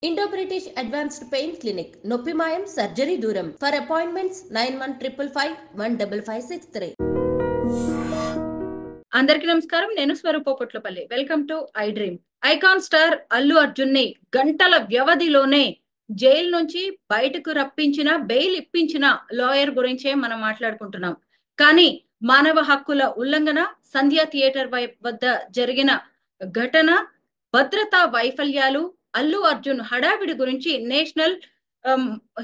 Indo-British Advanced Pain Clinic, Noppimayam Surgery Duram. For appointments 9155515563. అందరికీ నమస్కారం. నేను Swaroopa Potlapalli. Welcome to I dream. Icon star Allu Arjun ని గంటల వ్యవధిలోనే జైలు నుంచి బయటకు రప్పించిన, బెయిల్ ఇప్పించిన లాయర్ గురించే మనం మాట్లాడుకుంటున్నాం. కానీ మానవ హక్కుల ఉల్లంఘన, సంధ్యా థియేటర్ వద్ద జరిగిన ఘటన, భద్రతా వైఫల్యాలు, అల్లు అర్జున్ హడావిడి గురించి నేషనల్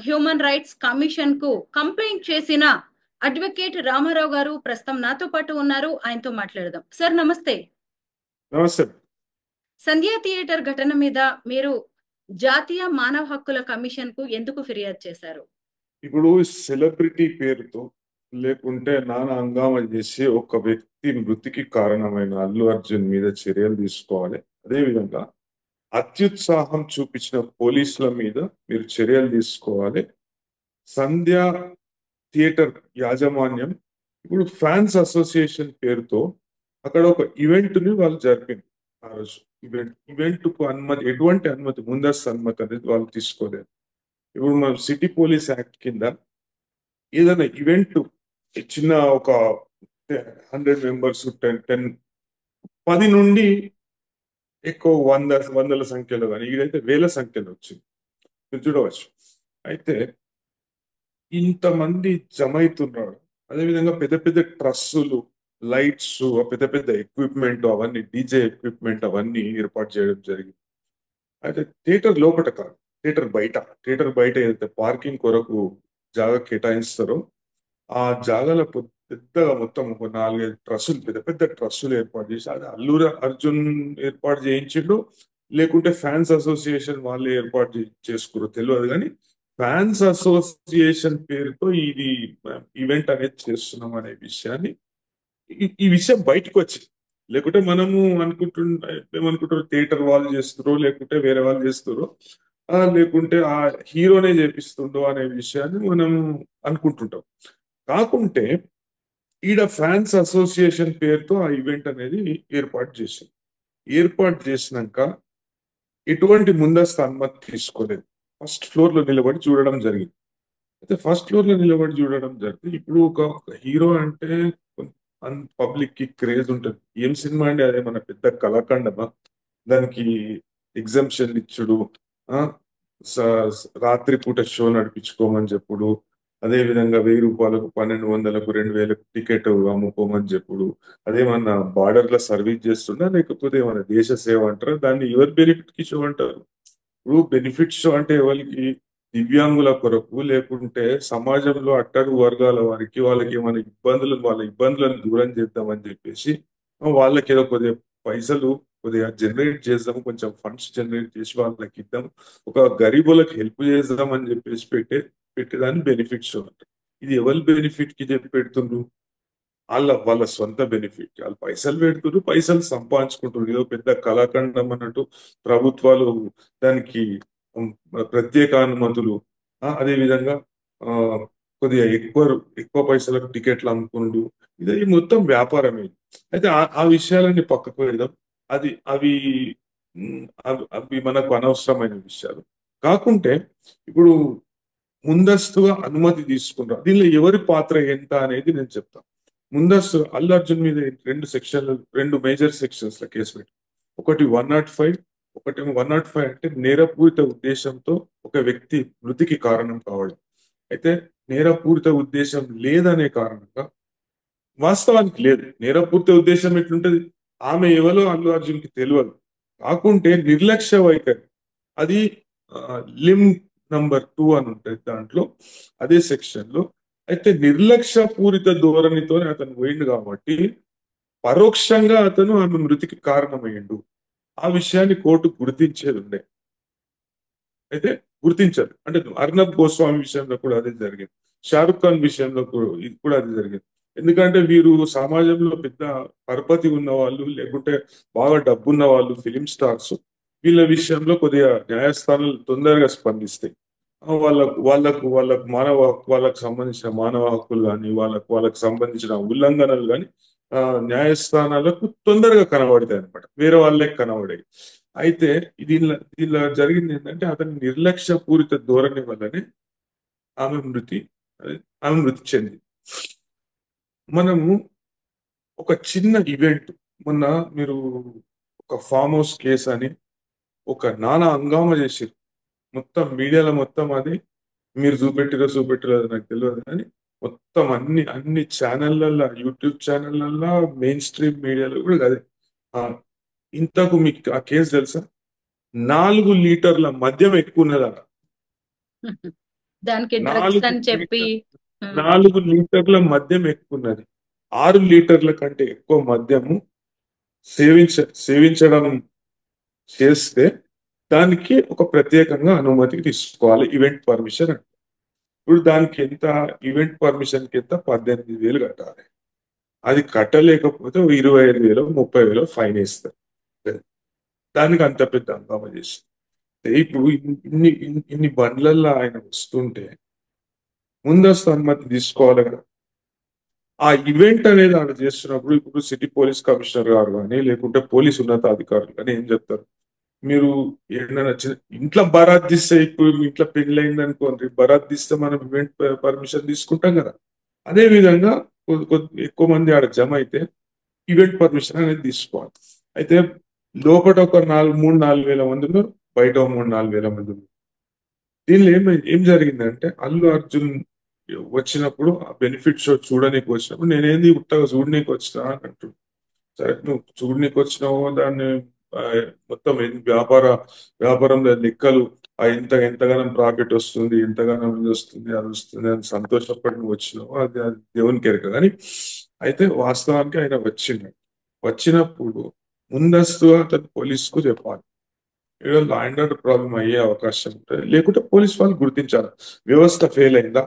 హ్యూమన్ రైట్స్ కమిషన్ కు కంప్లైంట్ చేసిన అడ్వకేట్ రామారావు గారు ప్రస్తుతం నాతో పాటు ఉన్నారు. ఆయనతో మాట్లాడదాం. సార్ నమస్తే. నమస్తే. సంధ్యా థియేటర్ ఘటన మీద మీరు జాతీయ మానవ హక్కుల కమిషన్ కు ఎందుకు ఫిర్యాదు చేశారు? ఇప్పుడు సెలబ్రిటీ పేరుతో లేకుంటే నానా హంగామా చేసి ఒక వ్యక్తి మృతికి కారణమైన అల్లు అర్జున్ మీద చర్యలు తీసుకోవాలి. అదేవిధంగా అత్యుత్సాహం చూపించిన పోలీసుల మీద మీరు చర్యలు తీసుకోవాలి. సంధ్యా థియేటర్ యాజమాన్యం ఇప్పుడు ఫ్యాన్స్ అసోసియేషన్ పేరుతో అక్కడ ఒక ఈవెంట్ ని వాళ్ళు జరిపింది. ఆ రోజు ఈవెంట్ కు అనుమతి, ఎటువంటి అనుమతి, ముందస్తు అనుమతి అనేది వాళ్ళు తీసుకోలేదు. ఇప్పుడు మనం సిటీ పోలీస్ యాక్ట్ కింద ఏదైనా ఈవెంట్ చిన్న ఒక 100 మెంబర్స్ 10 నుండి ఎక్కువ వందల సంఖ్యలో, కానీ ఇదైతే వేల సంఖ్యలో వచ్చింది, మీరు చూడవచ్చు. అయితే ఇంతమంది జమ అవుతున్నారు. అదేవిధంగా పెద్ద పెద్ద ట్రస్సులు, లైట్స్, పెద్ద పెద్ద ఎక్విప్మెంట్, అవన్నీ డీజే ఎక్విప్మెంట్ అవన్నీ ఏర్పాటు చేయడం జరిగింది. అయితే థియేటర్ లోపల కాదు, థియేటర్ బయట ఏదైతే పార్కింగ్ కొరకు జాగా కేటాయిస్తారో ఆ జాగాల పెద్దగా మొత్తం ఒక 4-5 ట్రస్సులు, పెద్ద పెద్ద ట్రస్సులు ఏర్పాటు చేసి, అది అల్లు అర్జున్ ఏర్పాటు చేయించిండు లేకుంటే ఫ్యాన్స్ అసోసియేషన్ వాళ్ళు ఏర్పాటు చేసుకున్నారు తెలియదు, కానీ ఫ్యాన్స్ అసోసియేషన్ పేరుతో ఇది ఈవెంట్ అనేది చేస్తున్నాం అనే విషయాన్ని, ఈ విషయం బయటకు వచ్చింది. లేకుంటే మనము ఏమనుకుంటారు, థియేటర్ వాళ్ళు చేస్తారో లేకుంటే వేరే వాళ్ళు చేస్తారో, లేకుంటే ఆ హీరోనే చేపిస్తుండో అనే విషయాన్ని మనం అనుకుంటుంటాం. కాకుంటే ఈడ ఫ్యాన్స్ అసోసియేషన్ పేరుతో ఆ ఈవెంట్ అనేది ఏర్పాటు చేసినాక ఎటువంటి ముందస్తు అనుమతి తీసుకోలేదు. ఫస్ట్ ఫ్లోర్ లో నిలబడి చూడడం జరిగింది. అయితే ఫస్ట్ ఫ్లోర్ లో నిలబడి చూడడం జరిగింది. ఇప్పుడు ఒక హీరో అంటే పబ్లిక్ కి క్రేజ్ ఉంటుంది. ఏం సినిమా అండి, అదే మన పెద్ద కళాఖండమా? దానికి ఎగ్జామ్షన్ ఇచ్చుడు, రాత్రిపూట షో నడిపించుకోమని చెప్పుడు, అదే విధంగా 1000 రూపాయలకు 1200కు 2000కు టికెట్ అమ్ముకోమని చెప్పుడు, అదేమన్నా బార్డర్ లో సర్వీస్ చేస్తుందా లేకపోతే ఏమన్నా దేశ సేవ అంటారా? దాన్ని ఎవరి బెనిఫిట్ కి షో అంటారు? ఇప్పుడు బెనిఫిట్ షో అంటే ఎవరికి? దివ్యాంగుల కొరకు, లేకుంటే సమాజంలో అట్టడుగు వర్గాల వారికి, వాళ్ళకి ఏమైనా వాళ్ళ ఇబ్బందులను దూరం చేద్దామని చెప్పేసి వాళ్ళకి ఏదో కొద్దిగా పైసలు కొద్దిగా జనరేట్ చేద్దాం, కొంచెం ఫండ్స్ జనరేట్ చేసి వాళ్ళకి ఇద్దాం, ఒక గరీబులకు హెల్ప్ చేద్దాం అని చెప్పేసి పెట్టేదాన్ని బెనిఫిట్ షో అంటారు. ఇది ఎవరి బెనిఫిట్ కి చెప్పి పెడుతుండ్రు? వాళ్ళ సొంత బెనిఫిట్. వాళ్ళు పైసలు పెడుతున్నారు, పైసలు సంపాదించుకుంటారు. ఏదో పెద్ద కళాఖండం అన్నట్టు ప్రభుత్వాలు దానికి ప్రత్యేక అనుమతులు, అదే విధంగా కొద్దిగా ఎక్కువ పైసలకు టికెట్లు అమ్ముకుంటూ, ఇది మొత్తం వ్యాపారమే. అయితే ఆ విషయాలన్నీ పక్కకు వెళ్దాం. అవి మనకు అనవసరమైన విషయాలు. కాకుంటే ఇప్పుడు ముందస్తుగా అనుమతి తీసుకుంటారు, దీనిలో ఎవరి పాత్ర ఎంత అనేది నేను చెప్తాను. ముందస్తు అల్లు అర్జున్ మీద 2 మేజర్ సెక్షన్స్ లో కేసు పెట్టి, ఒకటి 105, ఒకటేమో 105 అంటే నేరపూరిత ఉద్దేశంతో ఒక వ్యక్తి మృతికి కారణం కావడం. అయితే నేరపూరిత ఉద్దేశం లేదనే కారణంగా, వాస్తవానికి లేదు, నేరపూరిత ఉద్దేశం ఎట్లుంటది, ఆమె ఎవరో అల్లు అర్జున్ కి తెలియదు. కాకుంటే నిర్లక్ష్య వైఖరి, అది లిమ్ నంబర్ 2 అని ఉంటుంది దాంట్లో, అదే సెక్షన్ లో. అయితే నిర్లక్ష్య పూరిత ధోరణితోనే అతను పోయిండు కాబట్టి పరోక్షంగా అతను ఆమె మృతికి కారణమయ్యిండు. ఆ విషయాన్ని కోర్టు గుర్తించేది ఉండే. అయితే గుర్తించారు. అంటే అర్నబ్ గోస్వామి విషయంలో కూడా అదే జరిగింది, షారుఖ్ ఖాన్ విషయంలో కూడా అదే జరిగింది. ఎందుకంటే వీరు సమాజంలో పెద్ద పరపతి ఉన్న వాళ్ళు, లేకుంటే బాగా డబ్బున్న వాళ్ళు, ఫిలిం స్టార్స్, వీళ్ళ విషయంలో కొద్దిగా న్యాయస్థానాలు తొందరగా స్పందిస్తాయి. వాళ్ళకు సంబంధించిన మానవ హక్కులు కానీ, వాళ్ళకు సంబంధించిన ఉల్లంఘనలు కానీ న్యాయస్థానాలకు తొందరగా కనబడతాయి అనమాట, వేరే వాళ్ళకి కనబడాయి. అయితే దీనిలో దీనిలో జరిగింది ఏంటంటే అతని నిర్లక్ష్య పూరిత ధోరణి వల్లనే ఆమె మృతి ఆమె మృతి చెంది. మనము ఒక చిన్న ఈవెంట్ మొన్న మీరు ఒక ఫామ్ హౌస్ కేసు అని ఒక నానా హంగామా చేసిరు. మొత్తం మీడియాలో మొత్తం అది మీరు చూపెట్టిరో నాకు తెలియదు కానీ మొత్తం అన్ని ఛానళ్ళల్లో యూట్యూబ్ ఛానళ్ళల్లో మెయిన్ స్ట్రీమ్ మీడియాలో కూడా అదే. ఆ, ఇంతకు మీకు ఆ కేసు తెలుసా? 4 లీటర్ల మద్యం ఎక్కువ ఉన్నదా? దానికి డ్రగ్స్ 4 అని చెప్పి లీటర్ 4 లీటర్ల మద్యం ఎక్కువ ఉన్నది. 6 లీటర్ల కంటే ఎక్కువ మద్యము సేవించడం చేస్తే దానికి ఒక ప్రత్యేకంగా అనుమతి తీసుకోవాలి, ఈవెంట్ పర్మిషన్ అంటే. ఇప్పుడు దానికి ఎంత, ఈవెంట్ పర్మిషన్ కి ఎంత? 18,000 కట్టాలి. అది కట్టలేకపోతే 25,000 30,000 ఫైన్ వేస్తారు. దానికి అంత పెద్ద హంగామా చేసి ఇప్పుడు ఇన్ని బండ్లల్లో ఆయన వస్తుంటే ముందస్తు అనుమతి తీసుకోవాలి కదా. ఆ ఈవెంట్ అనేది ఆడ చేస్తున్నప్పుడు ఇప్పుడు సిటీ పోలీస్ కమిషనర్ గారు కానీ లేకుంటే పోలీస్ ఉన్నతాధికారులు కానీ ఏం చెప్తారు? మీరు ఏదైనా ఇంట్లో బరాత్ తీస్తే, ఇప్పుడు మీ ఇంట్లో పెళ్లి అయింది అనుకోండి, బరాత్ తీస్తే మనం ఈవెంట్ పర్మిషన్ తీసుకుంటాం కదా. అదే విధంగా ఎక్కువ మంది ఆడ జమ అయితే ఈవెంట్ పర్మిషన్ అనేది తీసుకోవాలి. అయితే లోపల ఒక 3-4 వేల మంది ఉన్నారు, బయట 3-4 వేల మంది ఉన్నారు. దీనిలో ఏం జరిగిందంటే అల్లు అర్జున్ వచ్చినప్పుడు ఆ బెనిఫిట్ షో చూడనీకి వచ్చినప్పుడు నేనేంది ఉత్తగా చూడనీకి వచ్చినా అని అంటున్నాను. సరే, నువ్వు చూడనీకి వచ్చినావో దాన్ని ఆ, మొత్తం వ్యాపారంలో లెక్కలు ఎంతగానం ప్రాఫిట్ వస్తుంది, ఎంతగానం ఇది వస్తుంది అది వస్తుంది అని సంతోషపడి నువ్వు వచ్చినావు, అది దేవునికి ఎరక. కానీ అయితే వాస్తవానికి ఆయన వచ్చినప్పుడు ముందస్తుగా అతను పోలీసుకు చెప్పాలి. ఇక్కడ లా అండ్ ఆర్డర్ ప్రాబ్లం అయ్యే అవకాశం ఉంటుంది. లేకుంటే పోలీస్ వాళ్ళు గుర్తించాలి వ్యవస్థ ఫెయిల్ అయిందా.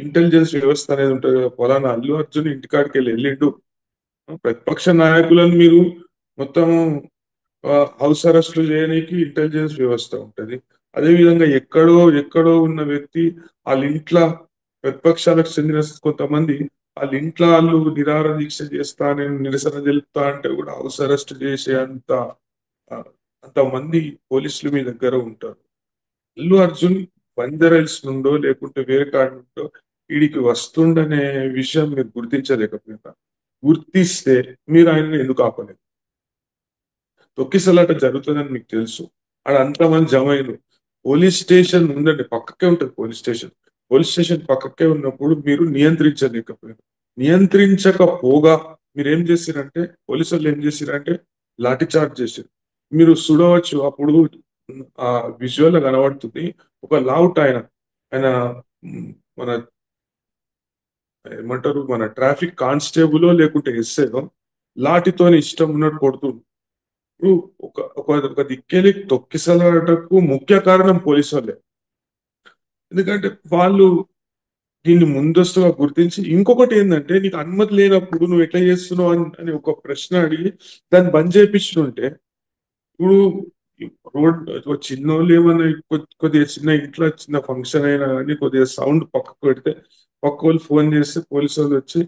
ఇంటెలిజెన్స్ వ్యవస్థ అనేది ఉంటుంది కదా. పొలానా అల్లు అర్జున్ ఇంటికాడికి వెళ్ళిండు, ప్రతిపక్ష నాయకులను మీరు మొత్తం హౌస్ అరెస్టులు చేయడానికి ఇంటెలిజెన్స్ వ్యవస్థ ఉంటుంది. అదేవిధంగా ఎక్కడో ఉన్న వ్యక్తి వాళ్ళ ఇంట్లో, ప్రతిపక్షాలకు చెందిన కొంతమంది వాళ్ళ ఇంట్లో వాళ్ళు నిరాహార దీక్ష చేస్తా, నేను నిరసన తెలుపుతా అంటే కూడా హౌస్ అరెస్ట్ చేసే ఆ, అంతమంది పోలీసులు మీ దగ్గర ఉంటారు. అల్లు అర్జున్ బంజారాహిల్స్ నుండో లేకుంటే వేరే కాడ నుండో వీడికి వస్తుండనే విషయం మీరు గుర్తించలేకపోయినా, గుర్తిస్తే మీరు ఆయనను ఎందుకు ఆపలేదు? తొక్కిసలాట జరుగుతుందని మీకు తెలుసు, ఆడ అంతమంది జమైలు. పోలీస్ స్టేషన్ ఉందండి, పక్కకే ఉంటుంది పోలీస్ స్టేషన్ పక్కకే ఉన్నప్పుడు మీరు నియంత్రించలేకపోయారు. నియంత్రించకపోగా మీరు ఏం చేసిరంటే, పోలీసు వాళ్ళు ఏం చేసిరంటే లాఠీ చార్జ్ చేశారు. మీరు చూడవచ్చు అప్పుడు ఆ విజువల్ కనబడుతుంది. ఒక లావుట్ ఆయన మన ఏమంటారు, మన ట్రాఫిక్ కానిస్టేబుల్ లేకుంటే ఎస్ఐ లాఠీతోని ఇష్టం ఉన్నట్టు కొడుతుంది. ఇప్పుడు ఒక దిక్కేలి తొక్కిసలాటకు ముఖ్య కారణం పోలీసు వాళ్ళే. ఎందుకంటే వాళ్ళు దీన్ని ముందస్తుగా గుర్తించి, ఇంకొకటి ఏంటంటే నీకు అనుమతి లేనప్పుడు నువ్వు ఎట్లా చేస్తున్నావు అని ఒక ప్రశ్న అడిగి దాన్ని బంద్ చేపించుంటే, ఇప్పుడు చిన్నోళ్ళు ఏమన్నా కొద్దిగా చిన్న ఇంట్లో చిన్న ఫంక్షన్ అయినా కానీ కొద్దిగా సౌండ్ పక్కకు పెడితే పక్క వాళ్ళు ఫోన్ చేస్తే పోలీసు వాళ్ళు వచ్చి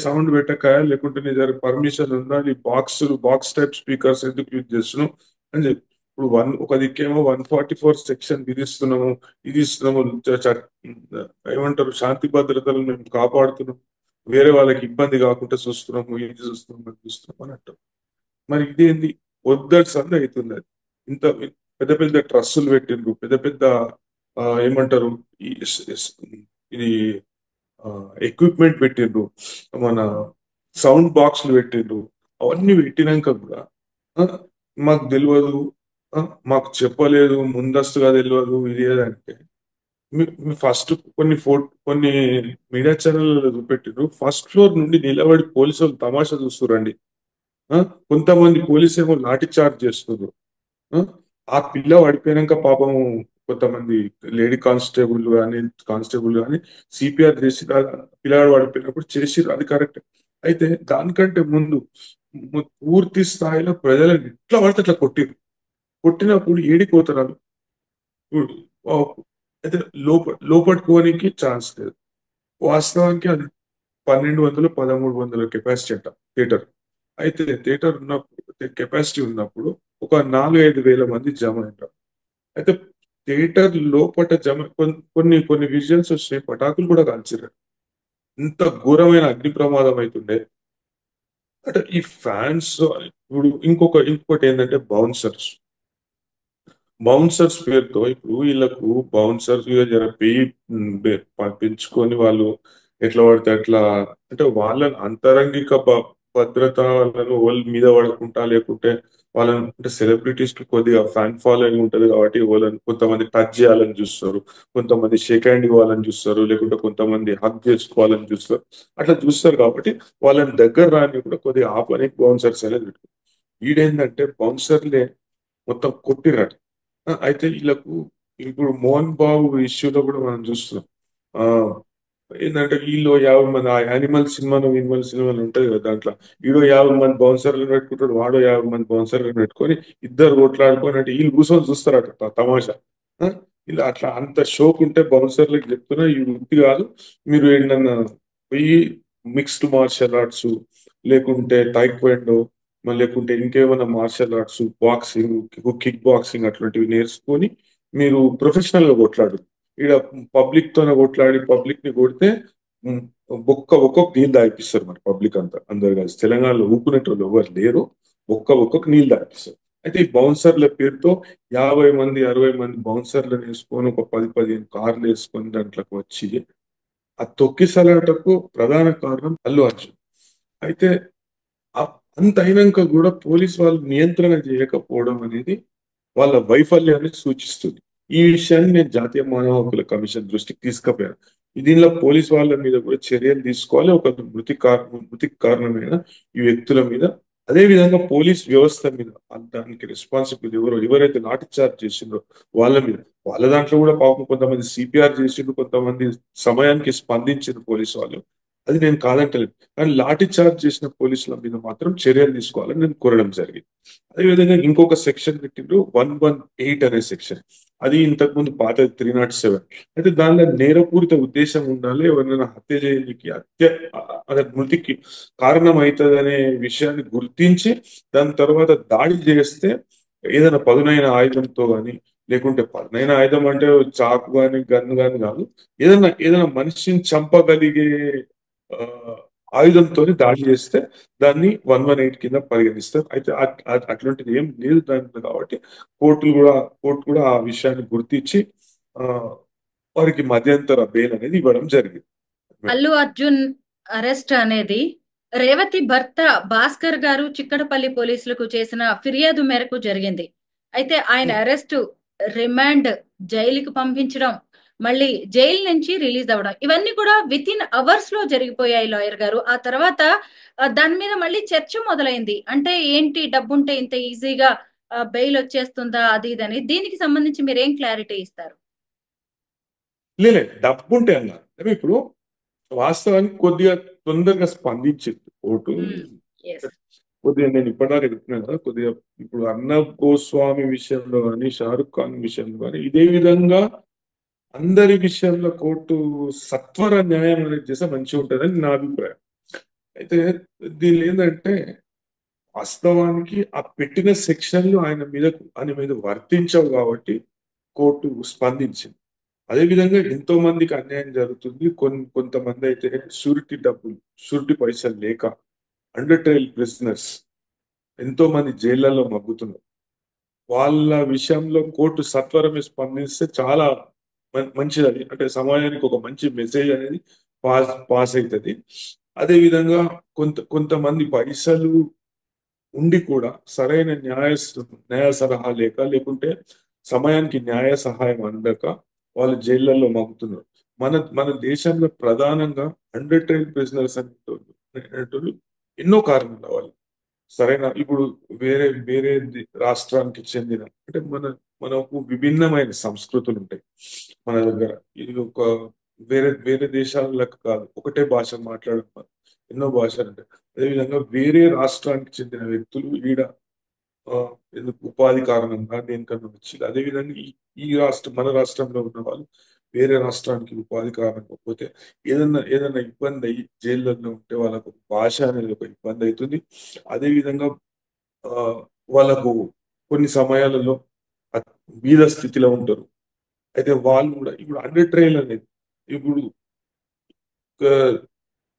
సౌండ్ పెట్టక, లేకుంటే నీ దగ్గర పర్మిషన్ ఉందా, నీ బాక్స్ టైప్ స్పీకర్స్ ఎందుకు యూజ్ చేస్తున్నావు అని చెప్పి. ఇప్పుడు ఒక దిక్కేమో 144 సెక్షన్ విధిస్తున్నాము, ఇది ఇస్తున్నాము, ఏమంటారు శాంతి భద్రతలను మేము కాపాడుతున్నాం, వేరే వాళ్ళకి ఇబ్బంది కాకుండా చూస్తున్నాము, ఇది చూస్తున్నాము అది చూస్తున్నాం అని అంటాం. మరి ఇదేంది వద్దటి సంది అవుతుంది. అది ఇంత పెద్ద పెద్ద ట్రస్సులు పెట్టిండ్రు, పెద్ద పెద్ద ఏమంటారు ఇది ఎక్విప్మెంట్ పెట్టిండ్రు, మన సౌండ్ బాక్స్లు పెట్టిండ్రు. అవన్నీ పెట్టినాక కూడా మాకు తెలియదు, మాకు చెప్పలేదు, ముందస్తుగా తెలియదు ఇది ఏదంటే, ఫస్ట్ కొన్ని మీడియా ఛానల్ చూపెట్టిండ్రు. ఫస్ట్ ఫ్లోర్ నుండి నిలబడి పోలీసు వాళ్ళు తమాషా చూస్తురండి. కొంతమంది పోలీసు ఏమో లాఠీ చార్జ్ చేస్తున్నారు. ఆ పిల్ల పడిపోయినాక పాపం కొంతమంది లేడీ కానిస్టేబుల్ కానీ సిపిఆర్ చేసి పిల్లగాడు పడిపోయినప్పుడు చేసి, అది కరెక్ట్. అయితే దానికంటే ముందు పూర్తి స్థాయిలో ప్రజలను ఎట్లా పడితే అట్లా కొట్టినప్పుడు ఏడిపోతారు. అయితే లోపట్టుకోనికి ఛాన్స్ లేదు. వాస్తవానికి అది 1200-1300 కెపాసిటీ అంట థియేటర్. అయితే థియేటర్ ఉన్నప్పుడు కెపాసిటీ ఉన్నప్పుడు ఒక 4-5 వేల మంది జమ అయినారు. అయితే థియేటర్ లోపట కొన్ని కొన్ని విజువల్స్ వచ్చినాయి, పటాకులు కూడా కాల్చారు. ఇంత ఘోరమైన అగ్ని ప్రమాదం అవుతుండే. అంటే ఈ ఫ్యాన్స్ ఇప్పుడు ఇంకొకటి ఏంటంటే బౌన్సర్స్ పేరుతో ఇప్పుడు వీళ్ళకు బౌన్సర్స్ జర పెంచుకొని వాళ్ళు ఎట్లా పడితే అట్లా, అంటే వాళ్ళ అంతరంగిక భద్రత వాళ్ళను వాళ్ళ మీద పడకుండా, లేకుంటే వాళ్ళని అంటే సెలబ్రిటీస్ కి కొద్దిగా ఫ్యాన్ ఫాలోయింగ్ ఉంటది కాబట్టి వాళ్ళని కొంతమంది టచ్ చేయాలని చూస్తారు, కొంతమంది షేక్ హ్యాండ్ ఇవ్వాలని చూస్తారు, లేకుంటే కొంతమంది హగ్ చేసుకోవాలని చూస్తారు. అట్లా చూస్తారు కాబట్టి వాళ్ళని దగ్గర రాని కూడా కొద్దిగా ఆపనికి బౌన్సర్స్ అనేది పెట్టుకుంటారు. ఈడేంటంటే బౌన్సర్లే మొత్తం కొట్టిరట. అయితే వీళ్ళకు ఇప్పుడు మోహన్ బాబు ఇష్యూలో కూడా మనం చూస్తున్నాం. ఆ ఏంటంటే వీళ్ళు 50 మంది ఆ యానిమల్ సినిమాలు ఉంటాయి కదా, దాంట్లో వీడో 50 మంది బౌన్సర్లను పెట్టుకుంటాడు, వాడో 50 మంది బౌన్సర్లను పెట్టుకొని ఇద్దరు కొట్లాడుకొని, అంటే వీళ్ళు కూర్చొని చూస్తారట తమాషా. ఆ, ఇలా అట్లా అంత షోక్ ఉంటే బౌన్సర్లకు చెప్తున్నా, ఈ వృత్తి కాదు. మీరు ఏంటన్నా పోయి మిక్స్డ్ మార్షల్ ఆర్ట్స్, లేకుంటే టైక్వాండో, మళ్ళీ లేకుంటే ఇంకేమైనా martial arts, boxing, kick boxing అట్లాంటివి నేర్చుకొని మీరు ప్రొఫెషనల్ గా కొట్లాడు. ఇక్కడ పబ్లిక్ తోనే కొట్లాడి పబ్లిక్ ని కొడితే ఉమ్, ఒక్కొక్క నీళ్ళు తాగిపిస్తారు. మరి పబ్లిక్ అంతా అందరు కలిసి తెలంగాణలో ఊపుకునేటోళ్ళు ఎవరు లేరు. ఒక్కొక్క నీళ్ళు తాగిపిస్తారు. అయితే ఈ బౌన్సర్ల పేరుతో 50 మంది 60 మంది బౌన్సర్లను వేసుకొని ఒక 10-15 కార్లు వేసుకొని దాంట్లోకి వచ్చి ఆ తొక్కిసలాటకు ప్రధాన కారణం అల్లు అర్జున్. అయితే ఆ- అంత అయినాక కూడా పోలీస్ వాళ్ళు నియంత్రణ చేయకపోవడం అనేది వాళ్ళ వైఫల్యాన్ని సూచిస్తుంది. ఈ విషయాన్ని నేను జాతీయ మానవ హక్కుల కమిషన్ దృష్టికి తీసుకుపోయాను. దీనిలో పోలీస్ వాళ్ళ మీద కూడా చర్యలు తీసుకోవాలి, ఒక మృతికి కారణమైన ఈ వ్యక్తుల మీద. అదే విధంగా పోలీస్ వ్యవస్థ మీద దానికి రెస్పాన్సిబుల్ ఎవరైతే లాఠీ చార్జ్ చేసిండ్రో వాళ్ళ మీద, వాళ్ళ దాంట్లో కూడా పాపం కొంతమంది సిపిఆర్ చేసిండ్రు, కొంతమంది సమయానికి స్పందించారు పోలీసు వాళ్ళు. అది నేను కాదంటలేదు, కానీ లాఠీ చార్జ్ చేసిన పోలీసుల మీద మాత్రం చర్యలు తీసుకోవాలని నేను కోరడం జరిగింది. అదేవిధంగా ఇంకొక సెక్షన్ పెట్టిండ్రు 118 అనే సెక్షన్. అది ఇంతకుముందు పాత 307. అయితే దానిలో నేరపూరిత ఉద్దేశం ఉండాలి, ఎవరైనా హత్య చేయడానికి అదే మృతికి కారణం అవుతుంది అనే విషయాన్ని గుర్తించి దాని తర్వాత దాడి చేస్తే ఏదైనా పదునైన ఆయుధంతో కానీ, లేకుంటే పదునైన ఆయుధం అంటే చాకు కానీ గన్ను కానీ కాదు, ఏదైనా మనిషిని చంపగలిగే ఆ, ఆయుధంతో దాడి చేస్తే దాన్ని 118 కింద పరిగణిస్తారు. అయితే అట్లాంటిది ఏం లేదు దాంట్లో కాబట్టి కోర్టు కూడా ఆ విషయాన్ని గుర్తించి ఆ వారికి మధ్యంతర బెయిల్ అనేది ఇవ్వడం జరిగింది. అల్లు అర్జున్ అరెస్ట్ అనేది రేవతి భర్త భాస్కర్ గారు చిక్కడపల్లి పోలీసులకు చేసిన ఫిర్యాదు మేరకు జరిగింది. అయితే ఆయన అరెస్టు, రిమాండ్, జైలుకి పంపించడం, మళ్ళీ జైలు నుంచి రిలీజ్ అవ్వడం, ఇవన్నీ కూడా విత్ ఇన్ అవర్స్ లో జరిగిపోయాయి లాయర్ గారు. ఆ తర్వాత దాని మీద మళ్ళీ చర్చ మొదలైంది. అంటే ఏంటి, డబ్బుంటే ఇంత ఈజీగా బెయిల్ వచ్చేస్తుందా, అది ఇదని. దీనికి సంబంధించి మీరు ఏం క్లారిటీ ఇస్తారు? లేదు, డబ్బు ఉంటే అన్నారు. అంటే ఇప్పుడు వాస్తవానికి కొద్దిగా తొందరగా స్పందించింది కోర్టు. ఎస్. కొద్దిగా నేను ఇప్పటిదాకా చెప్తున్నాను కదా, కొద్దిగా ఇప్పుడు అర్నబ్ గోస్వామి విషయంలో కానీ, షారుఖ్ ఖాన్ విషయంలో కానీ ఇదే విధంగా అందరి విషయంలో కోర్టు సత్వర న్యాయం అనేది చేస్తే మంచిగా ఉంటుందని నా అభిప్రాయం. అయితే దీనిలో ఏంటంటే వాస్తవానికి ఆ పెట్టిన సెక్షన్లు ఆయన మీద వర్తించవు కాబట్టి కోర్టు స్పందించింది. అదేవిధంగా ఎంతో మందికి అన్యాయం జరుగుతుంది. కొంతమంది అయితే షూరిటీ పైసలు లేక అండర్ ట్రయల్ ప్రిజనర్స్ ఎంతో మంది జైళ్లలో మగ్గుతున్నారు. వాళ్ళ విషయంలో కోర్టు సత్వరమే స్పందిస్తే చాలా మంచిది. అది అంటే సమాజానికి ఒక మంచి మెసేజ్ అనేది పాస్ అవుతుంది. అదేవిధంగా కొంతమంది పైసలు ఉండి కూడా సరైన న్యాయ సలహా లేకుంటే సమయానికి న్యాయ సహాయం అందక వాళ్ళు జైళ్లలో మగ్గుతున్నారు. మన దేశంలో ప్రధానంగా అండర్ ట్రయల్ ప్రిజనర్స్ అనేటోళ్ళు ఎన్నో కారణాలు వాళ్ళు సరైన ఇప్పుడు వేరే వేరే రాష్ట్రానికి చెందిన, అంటే మనకు విభిన్నమైన సంస్కృతులు ఉంటాయి మన దగ్గర. ఇది ఒక వేరే వేరే దేశాలకు కాదు, ఒకటే భాష మాట్లాడడం, ఎన్నో భాషలు ఉంటాయి. అదేవిధంగా వేరే రాష్ట్రానికి చెందిన వ్యక్తులు ఈడ ఆ, ఎందుకు ఉపాధి కారణంగా దేనికన్నా వచ్చి, అదేవిధంగా మన రాష్ట్రంలో ఉన్న వాళ్ళు వేరే రాష్ట్రానికి ఉపాధి కారణంగా పోతే ఏదైనా ఇబ్బంది అయ్యి జైళ్ళల్లో ఉంటే వాళ్ళకు భాష అనేది ఒక ఇబ్బంది అవుతుంది. అదేవిధంగా ఆ, వాళ్ళకు కొన్ని సమయాలలో బీద స్థితిలో ఉంటారు. అయితే వాళ్ళు కూడా ఇప్పుడు అండర్ ట్రైల్ అనేది ఇప్పుడు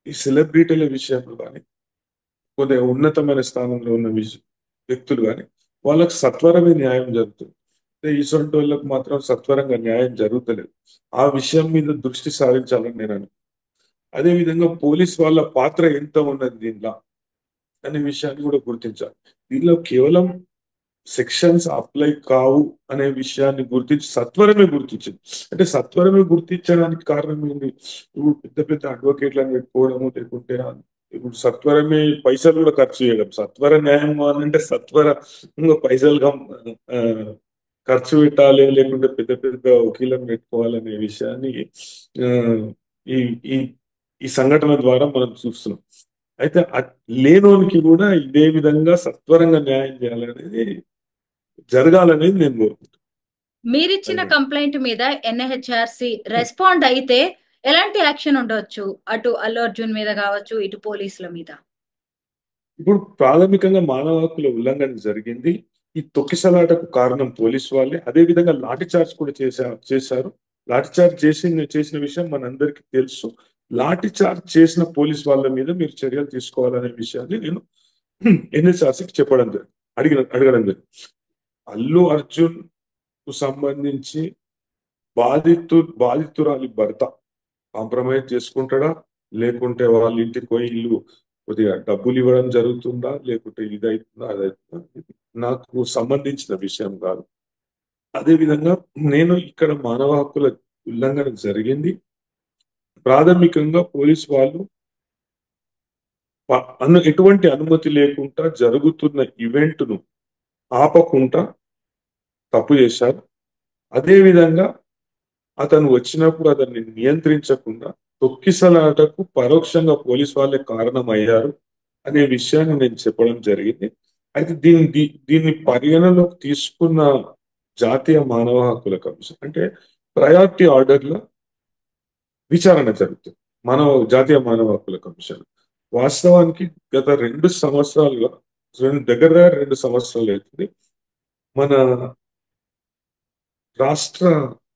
ఈ సెలబ్రిటీల విషయంలో కానీ కొద్దిగా ఉన్నతమైన స్థానంలో ఉన్న వ్యక్తులు కానీ వాళ్ళకి సత్వరమే న్యాయం జరుగుతుంది. ఇటువంటి వాళ్ళకి మాత్రం సత్వరంగా న్యాయం జరుగుతలేదు. ఆ విషయం మీద దృష్టి సారించాలని నేను అనుకుంటున్నాను. అదేవిధంగా పోలీస్ వాళ్ళ పాత్ర ఎంత ఉన్నది దీనిలో అనే విషయాన్ని కూడా గుర్తించాలి. దీనిలో కేవలం సెక్షన్స్ అప్లై కావు అనే విషయాన్ని సత్వరమే గుర్తించింది. అంటే సత్వరమే గుర్తించడానికి కారణం ఏంటి? ఇప్పుడు పెద్ద పెద్ద అడ్వకేట్లను పెట్టుకోవడము, లేకుంటే ఇప్పుడు సత్వరమే పైసలు కూడా ఖర్చు చేయడం. సత్వర న్యాయం అంటే సత్వరంగా పైసలు ఖర్చు పెట్టాలి, లేకుంటే పెద్ద పెద్ద వకీలను పెట్టుకోవాలనే విషయాన్ని ఈ ఈ ఈ సంఘటన ద్వారా మనం చూస్తున్నాం. అయితే లేనోనికి కూడా ఇదే విధంగా సత్వరంగా న్యాయం చేయాలనేది జరగాలనేది నేను కోరుకుంటున్నాను. మీరిచ్చిన కంప్లైంట్ మీద ఎన్హెచ్ఆర్సి రెస్పాండ్ అయితే ఎలాంటి యాక్షన్ ఉండొచ్చు? అటు అల్లు అర్జున్ మీద కావచ్చు, ఇటు పోలీసుల మీద. ఇప్పుడు ప్రాథమికంగా మానవ హక్కుల ఉల్లంఘన జరిగింది. ఈ తొక్కిసలాటకు కారణం పోలీసు వాళ్ళే. అదే విధంగా లాఠీ చార్జ్ కూడా చేశారు. లాఠీ చార్జ్ చేసిన విషయం మనందరికీ తెలుసు. లాఠీ చార్జ్ చేసిన పోలీస్ వాళ్ళ మీద మీరు చర్యలు తీసుకోవాలనే విషయాన్ని నేను ఎన్హెచ్ఆర్సీకి అడగడం జరిగింది. అల్లు అర్జున్ కు సంబంధించి బాధితురాలి భర్త కాంప్రమైజ్ చేసుకుంటాడా, లేకుంటే వాళ్ళ ఇంటికి పోయి ఇల్లు కొద్దిగా డబ్బులు ఇవ్వడం జరుగుతుందా, లేకుంటే ఇదైతుందా అదైతుందా, నాకు సంబంధించిన విషయం కాదు. అదేవిధంగా నేను ఇక్కడ మానవ హక్కుల ఉల్లంఘన జరిగింది. ప్రాథమికంగా పోలీసు వాళ్ళు ఎటువంటి అనుమతి లేకుండా జరుగుతున్న ఈవెంట్ను ఆపకుండా తప్పు చేశారు. అదేవిధంగా అతను వచ్చినప్పుడు అతన్ని నియంత్రించకుండా తొక్కిసలాటకు పరోక్షంగా పోలీసు వాళ్ళే కారణమయ్యారు అనే విషయాన్ని నేను చెప్పడం జరిగింది. అయితే దీన్ని పరిగణలోకి తీసుకున్న జాతీయ మానవ హక్కుల కమిషన్ అంటే ప్రయారిటీ ఆర్డర్లో విచారణ జరుగుతుంది జాతీయ మానవ హక్కుల కమిషన్. వాస్తవానికి గత 2 సంవత్సరాలుగా దగ్గర 2 సంవత్సరాలు అవుతుంది మన రాష్ట్ర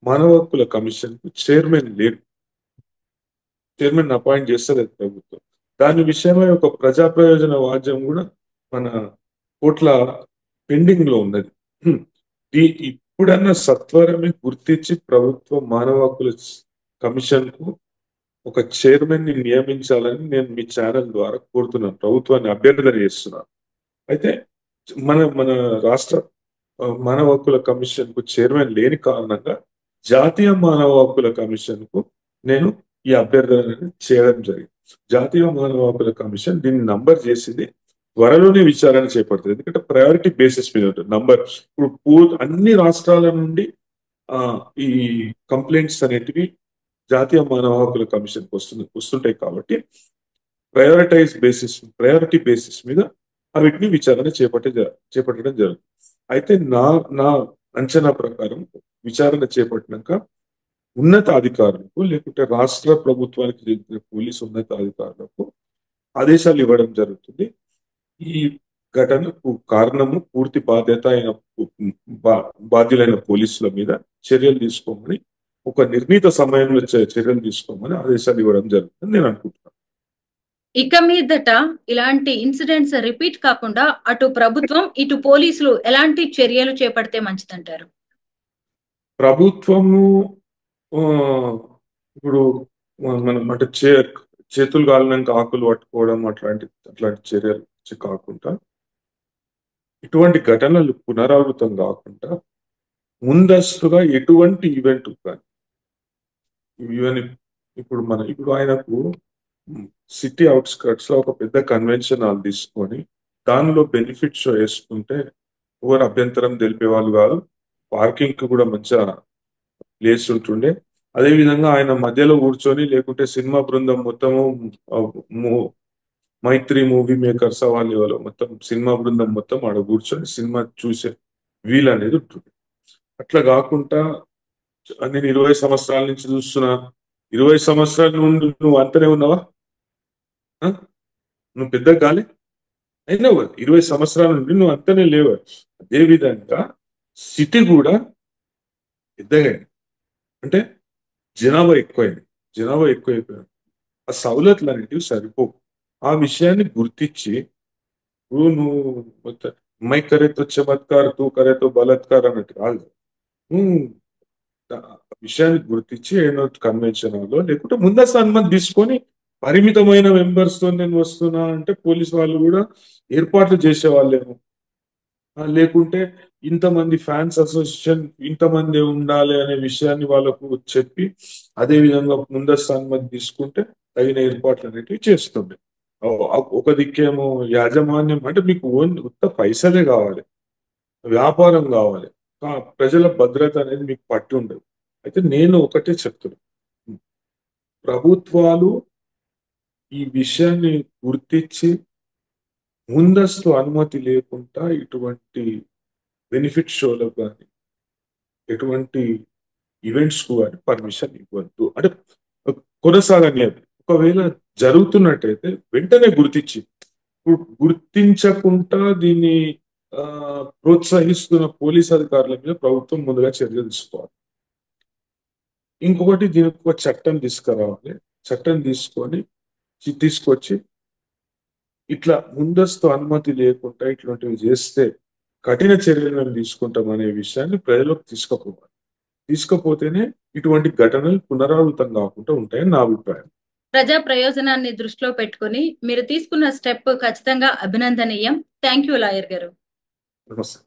మానవ హక్కుల కమిషన్ కు చైర్మన్ లేడు. చైర్మన్ అపాయింట్ చేస్తుంది ప్రభుత్వం. దాని విషయమై ఒక ప్రజా ప్రయోజన వాద్యం కూడా మన కోట్ల పెండింగ్ లో ఉన్నది. ఇప్పుడన్నా సత్వరమే గుర్తించి ప్రభుత్వం మానవ హక్కుల కమిషన్ కు ఒక చైర్మన్ ని నియమించాలని నేను మీ ఛానల్ ద్వారా కోరుతున్నాను, ప్రభుత్వాన్ని అభ్యర్థన చేస్తున్నాను. అయితే మన రాష్ట్ర మానవ హక్కుల కమిషన్ కు చైర్మన్ లేని కారణంగా జాతీయ మానవ హక్కుల కమిషన్ కు నేను ఈ అభ్యర్థన చేయడం జరిగింది. జాతీయ మానవ హక్కుల కమిషన్ దీన్ని నంబర్ చేసింది. త్వరలోనే విచారణ చేపడుతుంది. ఎందుకంటే ప్రయారిటీ బేసిస్ మీద ఉంటుంది నంబర్. ఇప్పుడు అన్ని రాష్ట్రాల నుండి ఈ కంప్లైంట్స్ అనేటివి జాతీయ మానవ హక్కుల కమిషన్ వస్తుంటాయి కాబట్టి ప్రయారిటీ బేసిస్ మీద వీటిని విచారణ చేపట్టడం జరుగుతుంది. అయితే నా అంచనా ప్రకారం విచారణ చేపట్టినాక ఉన్నతాధికారులకు, లేకుంటే రాష్ట్ర ప్రభుత్వానికి చెందిన పోలీసు ఉన్నతాధికారులకు ఆదేశాలు ఇవ్వడం జరుగుతుంది. ఈ ఘటనకు కారణము పూర్తి బాధ్యులైన పోలీసుల మీద చర్యలు తీసుకోమని, ఒక నిర్ణీత సమయంలో చర్యలు తీసుకోమని ఆదేశాలు ఇవ్వడం జరుగుతుంది నేను అనుకుంటున్నాను. ఇక మీదట ఇలాంటి ఇన్సిడెంట్స్ రిపీట్ కాకుండా అటు ప్రభుత్వం ఇటు పోలీసులు ఎలాంటి చర్యలు చేపడితే మంచిదంటారు? ప్రభుత్వము ఇప్పుడు మనం అంటే చేతులు కాలినాక ఆకులు పట్టుకోవడం అట్లాంటి చర్యలు కాకుండా, ఇటువంటి ఘటనలు పునరావృతం కాకుండా ముందస్తుగా ఎటువంటి ఈవెంట్ కానీ ఇప్పుడు ఆయనకు సిటీ అవుట్స్కర్ట్స్ లో ఒక పెద్ద కన్వెన్షన్ హాల్ తీసుకొని దానిలో బెనిఫిట్ షో వేసుకుంటే ఎవరు అభ్యంతరం తెలిపే వాళ్ళు కాదు. పార్కింగ్ కి కూడా మంచిగా ప్లేస్ ఉంటుండే. అదేవిధంగా ఆయన మధ్యలో కూర్చొని, లేకుంటే సినిమా బృందం మొత్తము మైత్రి మూవీ మేకర్స్ వాళ్ళు మొత్తం సినిమా బృందం మొత్తం ఆడ కూర్చొని సినిమా చూసే వీలు అనేది ఉంటుంది. అట్లా కాకుండా నేను 20 సంవత్సరాల నుంచి చూస్తున్నా, 20 సంవత్సరాల నుండి నువ్వు అంతనే ఉన్నావా? నువ్వు పెద్ద కాలే అయినా 20 సంవత్సరాల నుండి నువ్వు అంతనే లేవు. అదే విధంగా సిటీ కూడా పెద్దగా అయింది. అంటే జనాభా ఎక్కువైపోయింది. ఆ సవలతులు అనేటివి సరిపోవు. ఆ విషయాన్ని గుర్తించి నువ్వు మొత్తం మై కరే తో చమత్కార్ తూ కరే తో బలత్కార్ అన్నట్టు కాదు. నువ్వు ఆ విషయాన్ని గుర్తించి ఏదో కన్వెన్షన్ హాల్లో లేకుంటే ముందస్తు అనుమతి తీసుకొని పరిమితమైన మెంబర్స్ తో నేను వస్తున్నా అంటే పోలీస్ వాళ్ళు కూడా ఏర్పాట్లు చేసేవాళ్ళేమో. లేకుంటే ఇంతమంది ఫ్యాన్స్ అసోసియేషన్ ఇంతమంది ఉండాలి అనే విషయాన్ని వాళ్ళకు చెప్పి అదే విధంగా ముందస్తు అనుమతి తీసుకుంటే తగిన ఏర్పాట్లు అనేటివి చేస్తుండే. ఒక దిక్కేమో యాజమాన్యం అంటే మీకు ఉత్త పైసలే కావాలి, వ్యాపారం కావాలి, ప్రజల భద్రత అనేది మీకు పట్టి ఉండదు. అయితే నేను ఒకటే చెప్తున్నా, ప్రభుత్వాలు ఈ విషయాన్ని గుర్తించి ముందస్తు అనుమతి లేకుండా ఇటువంటి బెనిఫిట్ షోలకు కానీ ఎటువంటి ఈవెంట్స్ కు కానీ పర్మిషన్ ఇవ్వద్దు. అంటే కొనసాగనియదు. ఒకవేళ జరుగుతున్నట్టయితే వెంటనే గుర్తించి, ఇప్పుడు గుర్తించకుండా దీన్ని ప్రోత్సహిస్తున్న పోలీస్ అధికారుల మీద ప్రభుత్వం ముందుగా చర్య తీసుకోవాలి. ఇంకొకటి దీనికి ఒక చట్టం తీసుకురావాలి. చట్టం తీసుకొచ్చి ఇట్లా ముందస్తు అనుమతి లేకుండా ఇట్లాంటివి చేస్తే కఠిన చర్యలు మేము తీసుకుంటాం అనే విషయాన్ని ప్రజలకు తీసుకపోతేనే ఇటువంటి ఘటనలు పునరావృతం కాకుండా ఉంటాయని నా అభిప్రాయం. ప్రజా ప్రయోజనాన్ని దృష్టిలో పెట్టుకుని మీరు తీసుకున్న స్టెప్ ఖచ్చితంగా అభినందనీయం. థ్యాంక్ యూ లాయర్ గారు. నమస్తే.